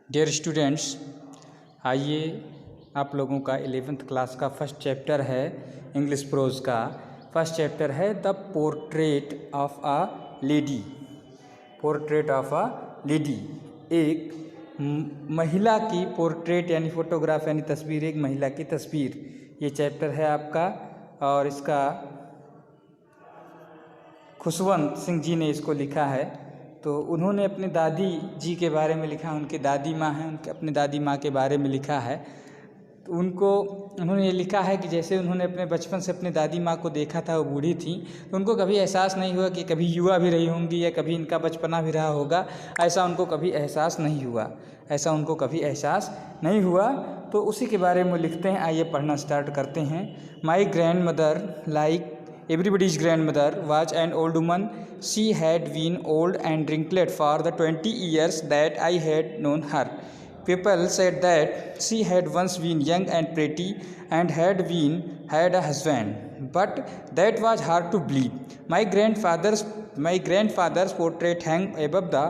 Dear students, आइए आप लोगों का 11th क्लास का फर्स्ट चैप्टर है इंग्लिश प्रोज का। फर्स्ट चैप्टर है the portrait of a lady. Portrait of a lady, एक महिला की पोर्ट्रेट यानी फोटोग्राफ यानी तस्वीर, एक महिला की तस्वीर, ये चैप्टर है आपका। और इसका खुशवंत सिंह जी ने इसको लिखा है। तो उन्होंने अपने दादी जी के बारे में लिखा, उनके दादी माँ हैं, उनके अपने दादी माँ के बारे में लिखा है। तो उन्होंने ये लिखा है कि जैसे उन्होंने अपने बचपन से अपनी दादी माँ को देखा था, वो बूढ़ी थी, तो उनको कभी एहसास नहीं हुआ कि कभी युवा भी रही होंगी या कभी इनका बचपना भी रहा होगा। ऐसा उनको कभी एहसास नहीं हुआ। तो उसी के बारे में लिखते हैं। आइए पढ़ना स्टार्ट करते हैं। My grand mother, like everybody's grandmother, was an old woman. She had been old and wrinkled for the 20 years that I had known her. People said that she had once been young and pretty and had a husband, but that was hard to believe. My grandfather's portrait hung above the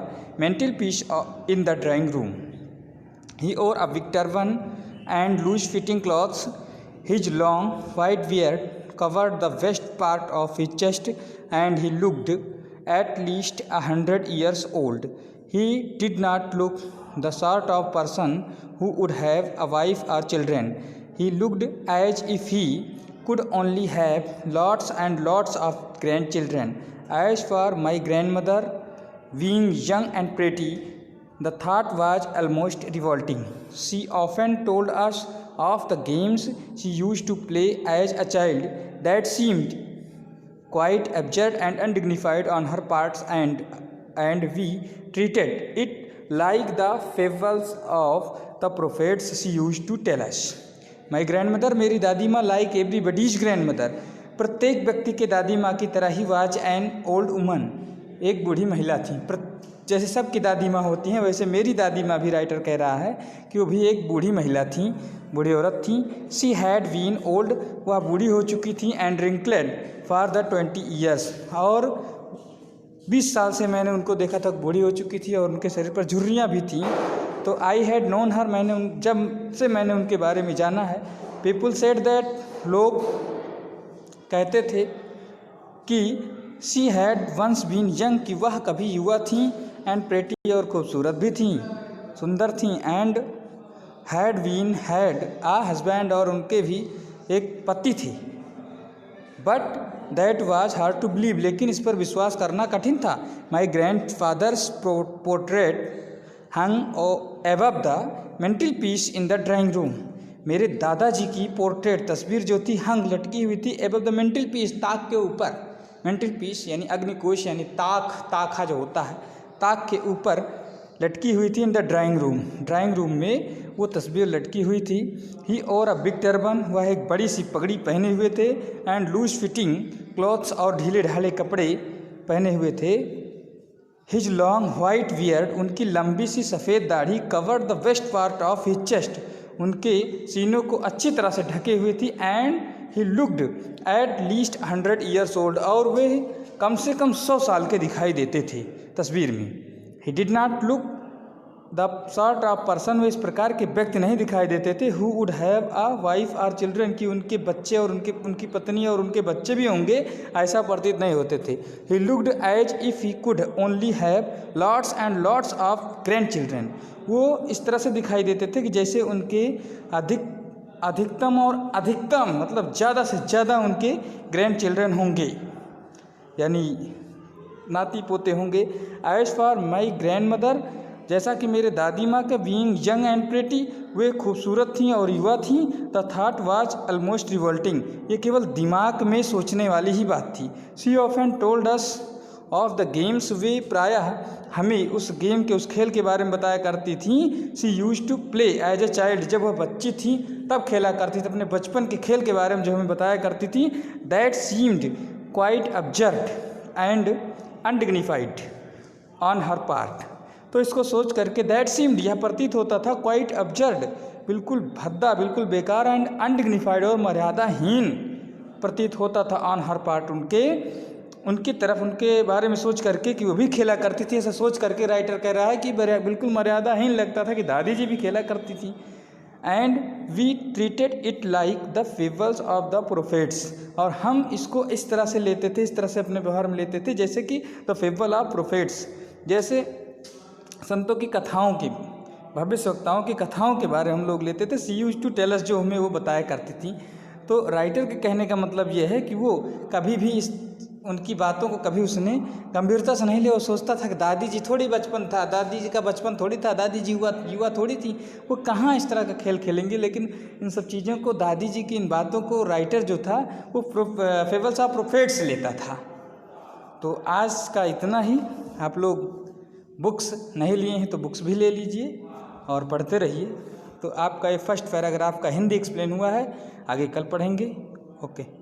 mantelpiece in the drawing room. He wore a big turban and loose-fitting clothes. His long white beard covered the west part of his chest, and he looked at least 100 years old. He did not look the sort of person who would have a wife or children. He looked as if he could only have lots and lots of grandchildren. As for my grandmother, being young and pretty, the thought was almost revolting. She often told us of the games she used to play as a child that seemed quite absurd and undignified on her part, and we treated it like the fables of the prophets she used to tell us. My grandmother, मेरी दादी माँ, like everybody's grandmother, प्रत्येक व्यक्ति के दादी माँ की तरह ही was an old woman, एक बूढ़ी महिला थी। जैसे सबकी दादी माँ होती हैं, वैसे मेरी दादी माँ भी, राइटर कह रहा है कि वो भी एक बूढ़ी महिला थी, बूढ़ी औरत थी। शी हैड बीन ओल्ड, वह बूढ़ी हो चुकी थी। एंड रिंकलेड फॉर द 20 ईयर्स, और 20 साल से मैंने उनको देखा था, बूढ़ी हो चुकी थी और उनके शरीर पर झुर्रियाँ भी थीं। तो आई हैड नोन हर, जब से मैंने उनके बारे में जाना है। पीपुल सेड दैट, लोग कहते थे कि she had once been young, कि वह कभी युवा थी, एंड प्रेटी, और खूबसूरत भी थी, सुंदर थी। एंड हैड आ हस्बैंड, और उनके भी एक पति थे। But that was hard to believe, लेकिन इस पर विश्वास करना कठिन था। My grandfather's portrait hung above the mantelpiece in the drawing room. मेरे दादाजी की पोर्ट्रेट, तस्वीर जो थी, हंग, लटकी हुई थी, एबव द मेंटल पीस, ताक के ऊपर। मेंटल पीस यानी अग्निकोश यानी ताखा जो होता है, ताक के ऊपर लटकी हुई थी। इन द ड्राइंग रूम में वो तस्वीर लटकी हुई थी। ही और अ बिग टर्बन, वह एक बड़ी सी पगड़ी पहने हुए थे। एंड लूज फिटिंग क्लॉथ्स, और ढीले ढाले कपड़े पहने हुए थे। हिज लॉन्ग वाइट बियर्ड, उनकी लंबी सी सफ़ेद दाढ़ी, covered the west part of his chest, उनके सीनों को अच्छी तरह से ढके हुए थी। And he looked at least 100 years old, और वे कम से कम 100 साल के दिखाई देते थे तस्वीर में। He did not look the sort of person, वे इस प्रकार के व्यक्ति नहीं दिखाई देते थे। Who would have a wife और चिल्ड्रन, की उनके बच्चे और उनकी पत्नी और उनके बच्चे भी होंगे, ऐसा प्रतीत नहीं होते थे। He looked as if he could only have lots and lots of grandchildren, वो इस तरह से दिखाई देते थे कि जैसे उनके अधिकतम मतलब ज़्यादा से ज़्यादा उनके ग्रैंड चिल्ड्रन होंगे, यानी नाती पोते होंगे। As for my grandmother, जैसा कि मेरे दादी माँ के, बीइंग यंग एंड प्रेटी, वे खूबसूरत थीं और युवा थीं। The thought was almost revolting, ये केवल दिमाग में सोचने वाली ही बात थी। She often told us of the games, वे प्रायः हमें उस खेल के बारे में बताया करती थी। She use to play as a child, जब वह बच्ची थी तब खेला करती थी, अपने बचपन के खेल के बारे में जो हमें बताया करती थी। That seemed quite absurd and undignified on her part, तो इसको सोच करके दैट सीम्ड, यह प्रतीत होता था, क्वाइट अब्जर्ड, बिल्कुल भद्दा, बिल्कुल बेकार, एंड अनडिग्निफाइड, और मर्यादाहीन प्रतीत होता था, ऑन हर पार्ट, उनकी तरफ उनके बारे में सोच करके कि वो भी खेला करती थी, ऐसा सोच करके राइटर कह रहा है कि बिल्कुल मर्यादाहीन लगता था कि दादी जी भी खेला करती थी। And we treated it like the fables of the prophets, और हम इसको इस तरह से लेते थे, इस तरह से अपने व्यवहार में लेते थे जैसे कि द फेबल ऑफ प्रोफेट्स, जैसे संतों की कथाओं की, भविष्यवक्ताओं की कथाओं के बारे में हम लोग लेते थे। सी यूज्ड टू टेल अस, जो हमें वो बताया करती थी। तो राइटर के कहने का मतलब ये है कि वो कभी भी उनकी बातों को कभी उसने गंभीरता से नहीं लिया। वो सोचता था कि दादी जी थोड़ी बचपन था, दादी जी का बचपन थोड़ी था, दादी जी युवा थोड़ी थी, वो कहाँ इस तरह का खेल खेलेंगे। लेकिन इन सब चीज़ों को, दादी जी की इन बातों को राइटर जो था वो फेबल्स ऑफ प्रोफेट्स लेता था। तो आज का इतना ही। आप लोग बुक्स नहीं लिए हैं तो बुक्स भी ले लीजिए और पढ़ते रहिए। तो आपका ये फर्स्ट पैराग्राफ का हिंदी एक्सप्लेन हुआ है, आगे कल पढ़ेंगे। ओके।